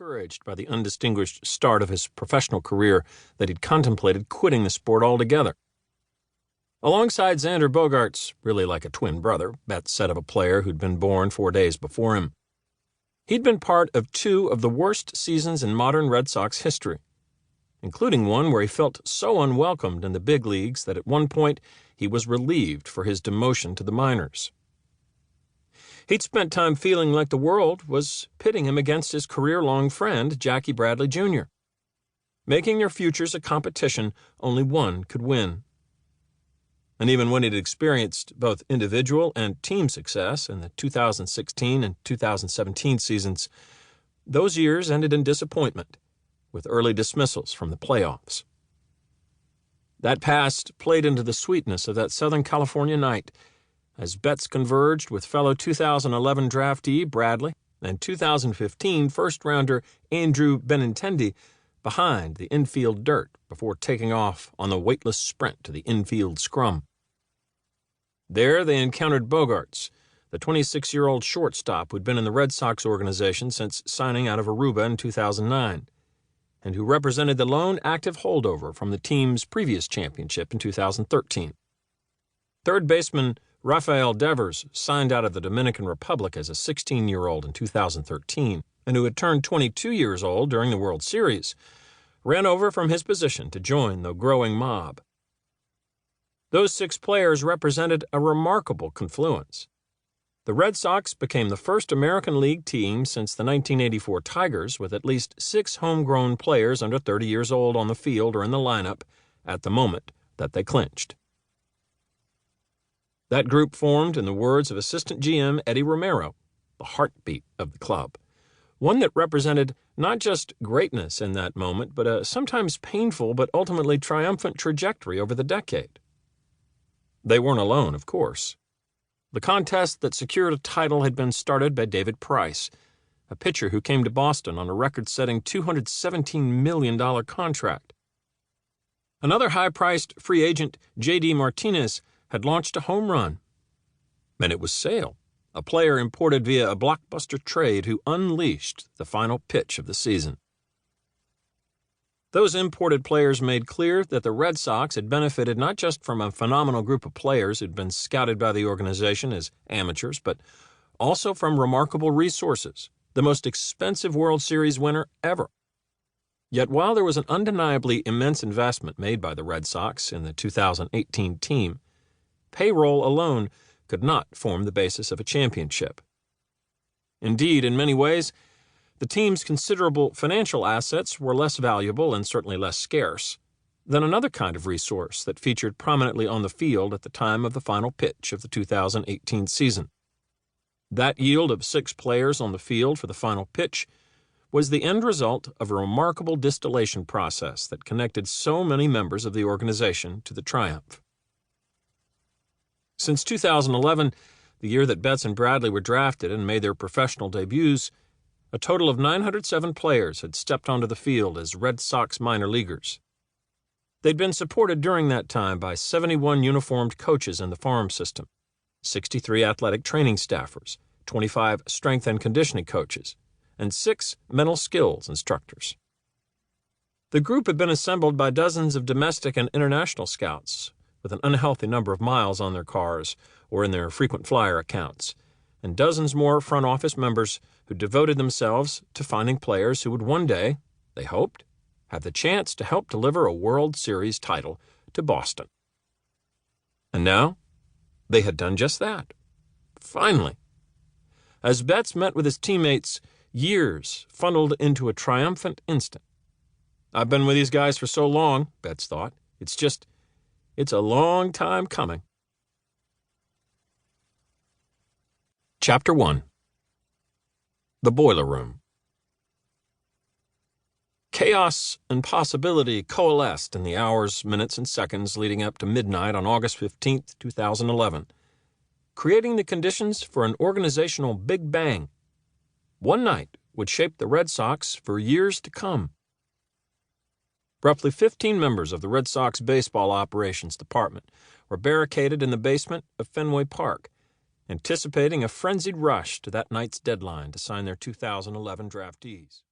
discouraged by the undistinguished start of his professional career that he'd contemplated quitting the sport altogether. Alongside Xander Bogaerts, really like a twin brother, Betts said of a player who'd been born 4 days before him. He'd been part of 2 of the worst seasons in modern Red Sox history, including one where he felt so unwelcomed in the big leagues that at one point he was relieved for his demotion to the minors. He'd spent time feeling like the world was pitting him against his career-long friend, Jackie Bradley Jr. Making their futures a competition only one could win. And even when he'd experienced both individual and team success in the 2016 and 2017 seasons, those years ended in disappointment, with early dismissals from the playoffs. That past played into the sweetness of that Southern California night, as Betts converged with fellow 2011 draftee Bradley and 2015 first-rounder Andrew Benintendi behind the infield dirt before taking off on the weightless sprint to the infield scrum. There they encountered Bogaerts, the 26-year-old shortstop who'd been in the Red Sox organization since signing out of Aruba in 2009, and who represented the lone active holdover from the team's previous championship in 2013. Third baseman Rafael Devers signed out of the Dominican Republic as a 16-year-old in 2013, and who had turned 22 years old during the World Series, ran over from his position to join the growing mob. Those 6 players represented a remarkable confluence. The Red Sox became the first American League team since the 1984 Tigers with at least 6 homegrown players under 30 years old on the field or in the lineup at the moment that they clinched. That group formed, in the words of assistant GM Eddie Romero, the heartbeat of the club, one that represented not just greatness in that moment, but a sometimes painful but ultimately triumphant trajectory over the decade. They weren't alone, of course. The contest that secured a title had been started by David Price, a pitcher who came to Boston on a record-setting $217 million contract. Another high-priced free agent, J.D. Martinez, had launched a home run. And it was Sale, a player imported via a blockbuster trade who unleashed the final pitch of the season. Those imported players made clear that the Red Sox had benefited not just from a phenomenal group of players who'd been scouted by the organization as amateurs, but also from remarkable resources, the most expensive World Series winner ever. Yet while there was an undeniably immense investment made by the Red Sox in the 2018 team, payroll alone could not form the basis of a championship. Indeed, in many ways, the team's considerable financial assets were less valuable and certainly less scarce than another kind of resource that featured prominently on the field at the time of the final pitch of the 2018 season. That yield of 6 players on the field for the final pitch was the end result of a remarkable distillation process that connected so many members of the organization to the triumph. Since 2011, the year that Betts and Bradley were drafted and made their professional debuts, a total of 907 players had stepped onto the field as Red Sox minor leaguers. They'd been supported during that time by 71 uniformed coaches in the farm system, 63 athletic training staffers, 25 strength and conditioning coaches, and 6 mental skills instructors. The group had been assembled by dozens of domestic and international scouts, with an unhealthy number of miles on their cars or in their frequent flyer accounts, and dozens more front office members who devoted themselves to finding players who would one day, they hoped, have the chance to help deliver a World Series title to Boston. And now, they had done just that. Finally. As Betts met with his teammates, years funneled into a triumphant instant. I've been with these guys for so long, Betts thought. It's a long time coming. Chapter 1. The Boiler Room. Chaos and possibility coalesced in the hours, minutes, and seconds leading up to midnight on August 15, 2011, creating the conditions for an organizational big bang. One night would shape the Red Sox for years to come. Roughly 15 members of the Red Sox baseball operations department were barricaded in the basement of Fenway Park, anticipating a frenzied rush to that night's deadline to sign their 2011 draftees.